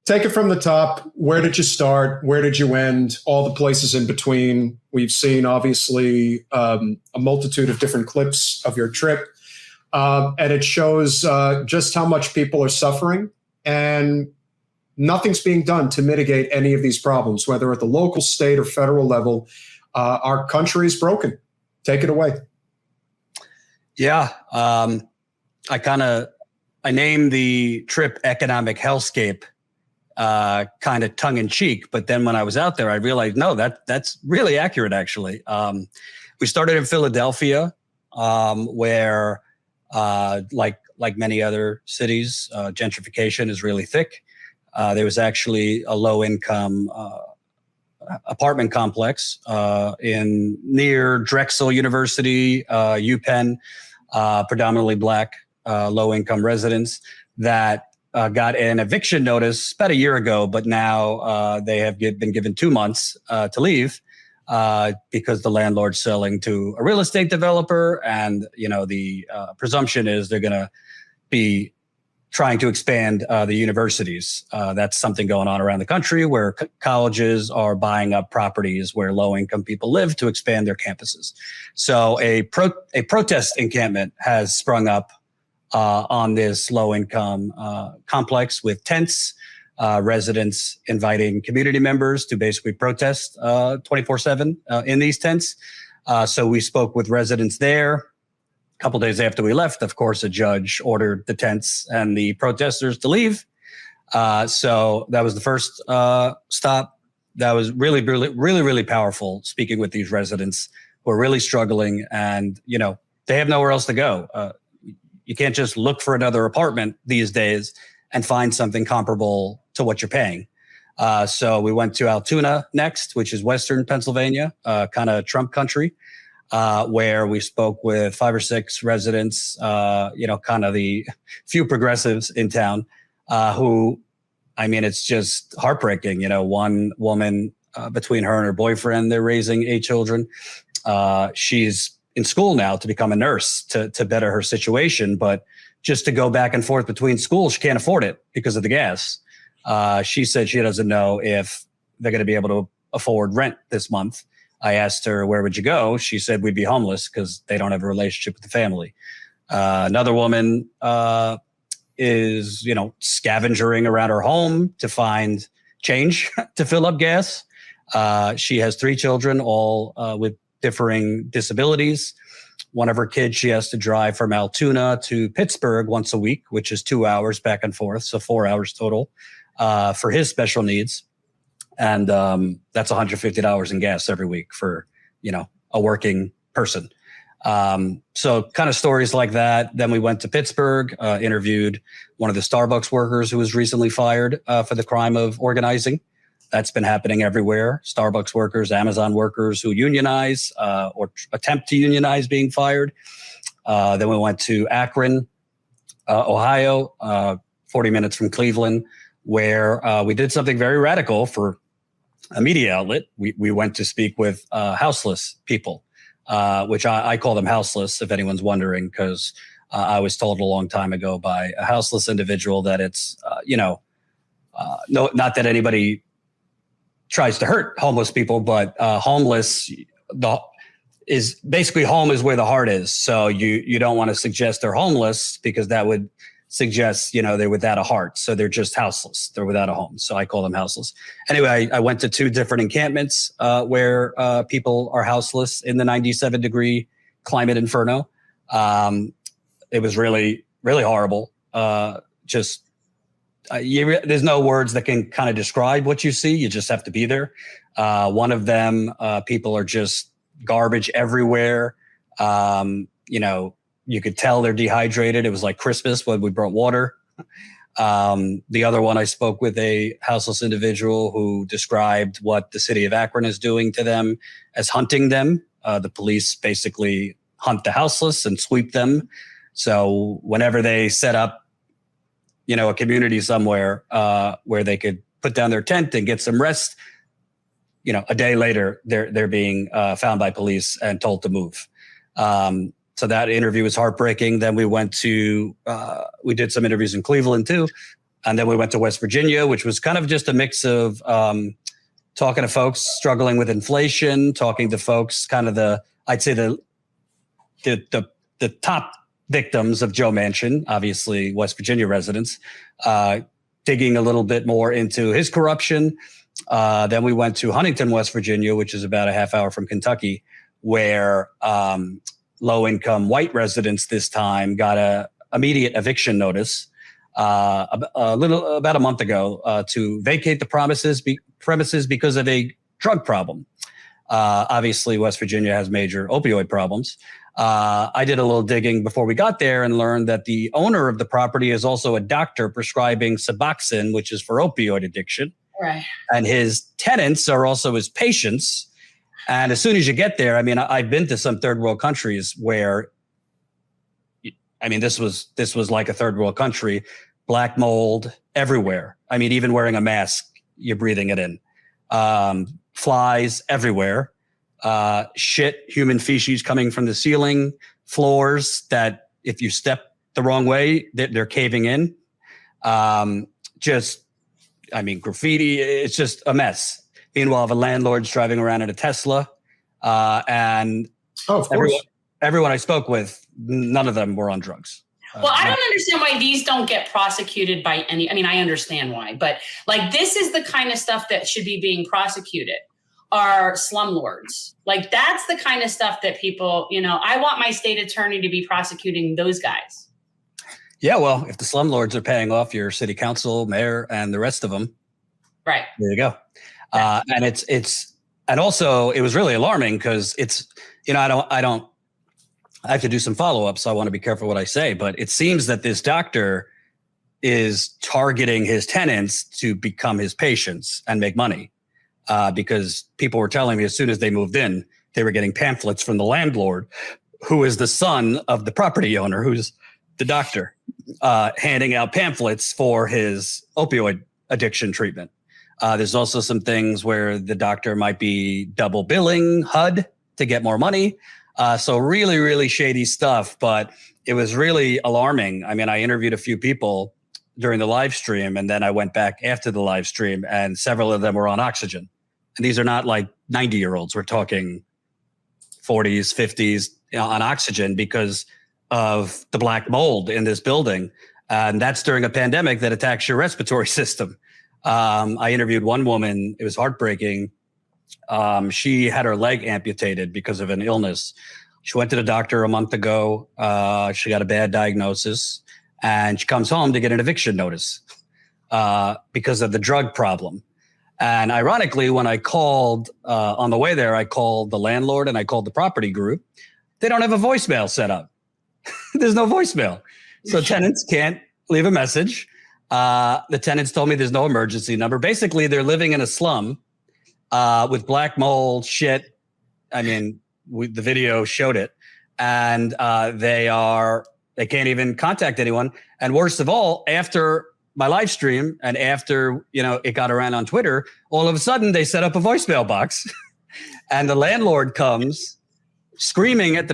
take it from the top. Where did you start? Where did you end? All the places in between. We've seen, obviously, a multitude of different clips of your trip. And it shows just how much people are suffering. And nothing's being done to mitigate any of these problems, whether at the local, state, or federal level. Our country is broken. Take it away. Yeah. I named the trip Economic Hellscape, kind of tongue in cheek. But then when I was out there, I realized, no, that's really accurate, actually. We started in Philadelphia, where, like many other cities, gentrification is really thick. There was actually a low-income apartment complex near Drexel University, UPenn, predominantly Black, low-income residents that got an eviction notice about a year ago, but now they have been given 2 months to leave because the landlord's selling to a real estate developer, and the presumption is they're going to be trying to expand the universities. That's something going on around the country where colleges are buying up properties where low-income people live to expand their campuses. So a protest encampment has sprung up on this low-income complex with tents, residents inviting community members to basically protest 24/7 in these tents. So we spoke with residents there. A couple days after we left, of course, a judge ordered the tents and the protesters to leave. So that was the first stop. That was really, really, really, really powerful, speaking with these residents who are really struggling, and they have nowhere else to go. You can't just look for another apartment these days and find something comparable to what you're paying. So we went to Altoona next, which is Western Pennsylvania, kind of Trump country, where we spoke with 5 or 6 residents, kind of the few progressives in town, who, I mean, it's just heartbreaking. One woman, between her and her boyfriend, they're raising 8 children. She's in school now to become a nurse to better her situation, but just to go back and forth between schools, she can't afford it because of the gas. She said she doesn't know if they're going to be able to afford rent this month. I asked her, where would you go? She said, we'd be homeless because they don't have a relationship with the family. Another woman is, scavenging around her home to find change to fill up gas. She has 3 children, all with differing disabilities. One of her kids, she has to drive from Altoona to Pittsburgh once a week, which is 2 hours back and forth, so 4 hours total for his special needs. And that's $150 in gas every week for, a working person. So kind of stories like that. Then we went to Pittsburgh, interviewed one of the Starbucks workers who was recently fired for the crime of organizing. That's been happening everywhere. Starbucks workers, Amazon workers who unionize or attempt to unionize being fired. Then we went to Akron, Ohio, 40 minutes from Cleveland, where we did something very radical for a media outlet. We went to speak with houseless people, which I call them houseless, if anyone's wondering, because I was told a long time ago by a houseless individual that it's, no, not that anybody tries to hurt homeless people, but homeless is basically, home is where the heart is. So you don't want to suggest they're homeless because that would suggest, they're without a heart. So they're just houseless. They're without a home. So I call them houseless. Anyway, I went to 2 different encampments where people are houseless in the 97-degree climate inferno. It was really, really horrible. There's no words that can kind of describe what you see. You just have to be there. One of them, people are just garbage everywhere. You could tell they're dehydrated. It was like Christmas when we brought water. The other one, I spoke with a houseless individual who described what the city of Akron is doing to them as hunting them. The police basically hunt the houseless and sweep them. So whenever they set up, a community somewhere where they could put down their tent and get some rest, a day later, they're being found by police and told to move. So that interview was heartbreaking. Then we went to, we did some interviews in Cleveland too. And then we went to West Virginia, which was kind of just a mix of talking to folks struggling with inflation, talking to folks kind of I'd say the top victims of Joe Manchin, obviously West Virginia residents, digging a little bit more into his corruption. Then we went to Huntington, West Virginia, which is about a half hour from Kentucky, where low-income white residents this time got a immediate eviction notice about a month ago to vacate the premises because of a drug problem. Obviously, West Virginia has major opioid problems. I did a little digging before we got there and learned that the owner of the property is also a doctor prescribing Suboxone, which is for opioid addiction. Right. And his tenants are also his patients. And as soon as you get there, I mean, I've been to some third world countries where, I mean, this was like a third world country, black mold everywhere. I mean, even wearing a mask, you're breathing it in. Flies everywhere. Shit, human feces coming from the ceiling, floors that if you step the wrong way, they're caving in. Graffiti, it's just a mess. Meanwhile, the landlord's driving around in a Tesla. And of course. Everyone I spoke with, none of them were on drugs. Well, I don't understand why these don't get prosecuted by any. I mean, I understand why, but like this is the kind of stuff that should be being prosecuted. Are slumlords. Like that's the kind of stuff that people, I want my state attorney to be prosecuting those guys. Yeah, well, if the slumlords are paying off your city council, mayor, and the rest of them, right? There you go. Right. And also it was really alarming because it's, I have to do some follow-up, so I want to be careful what I say, but it seems that this doctor is targeting his tenants to become his patients and make money. Because people were telling me as soon as they moved in, they were getting pamphlets from the landlord, who is the son of the property owner, who's the doctor, handing out pamphlets for his opioid addiction treatment. There's also some things where the doctor might be double billing HUD to get more money. So really, really shady stuff, but it was really alarming. I mean, I interviewed a few people during the live stream, and then I went back after the live stream, and several of them were on oxygen. And these are not like 90-year-olds. We're talking 40s, 50s on oxygen because of the black mold in this building. And that's during a pandemic that attacks your respiratory system. I interviewed one woman. It was heartbreaking. She had her leg amputated because of an illness. She went to the doctor a month ago. She got a bad diagnosis. And she comes home to get an eviction notice because of the drug problem. And ironically, when I called on the way there, I called the landlord and I called the property group. They don't have a voicemail set up. There's no voicemail. So tenants can't leave a message. The tenants told me there's no emergency number. Basically, they're living in a slum with black mold, shit. I mean, the video showed it. And they can't even contact anyone. And worst of all, after my live stream and after, it got around on Twitter, all of a sudden they set up a voicemail box and the landlord comes screaming at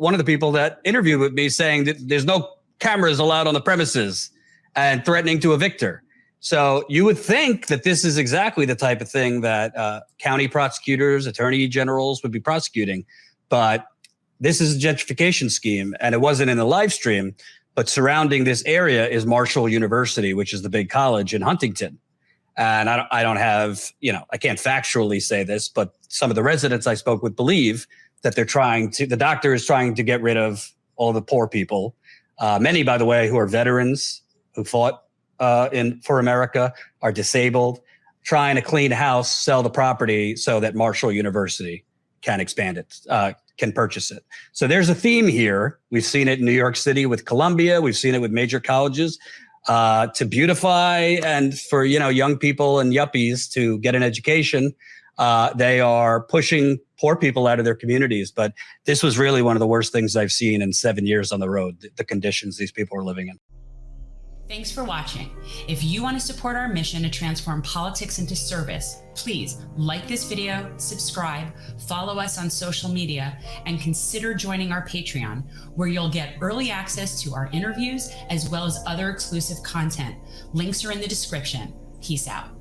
one of the people that interviewed with me saying that there's no cameras allowed on the premises and threatening to evict her. So you would think that this is exactly the type of thing that county prosecutors, attorney generals would be prosecuting. But this is a gentrification scheme, and it wasn't in the live stream. But surrounding this area is Marshall University, which is the big college in Huntington. And I don't have, I can't factually say this, but some of the residents I spoke with believe that the doctor is trying to get rid of all the poor people. Many, by the way, who are veterans who fought for America, are disabled, trying to clean house, sell the property so that Marshall University can expand it, can purchase it. So there's a theme here. We've seen it in New York City with Columbia. We've seen it with major colleges to beautify and for, young people and yuppies to get an education. They are pushing poor people out of their communities. But this was really one of the worst things I've seen in 7 years on the road, the conditions these people are living in. Thanks for watching. If you want to support our mission to transform politics into service, please like this video, subscribe, follow us on social media, and consider joining our Patreon, where you'll get early access to our interviews as well as other exclusive content. Links are in the description. Peace out.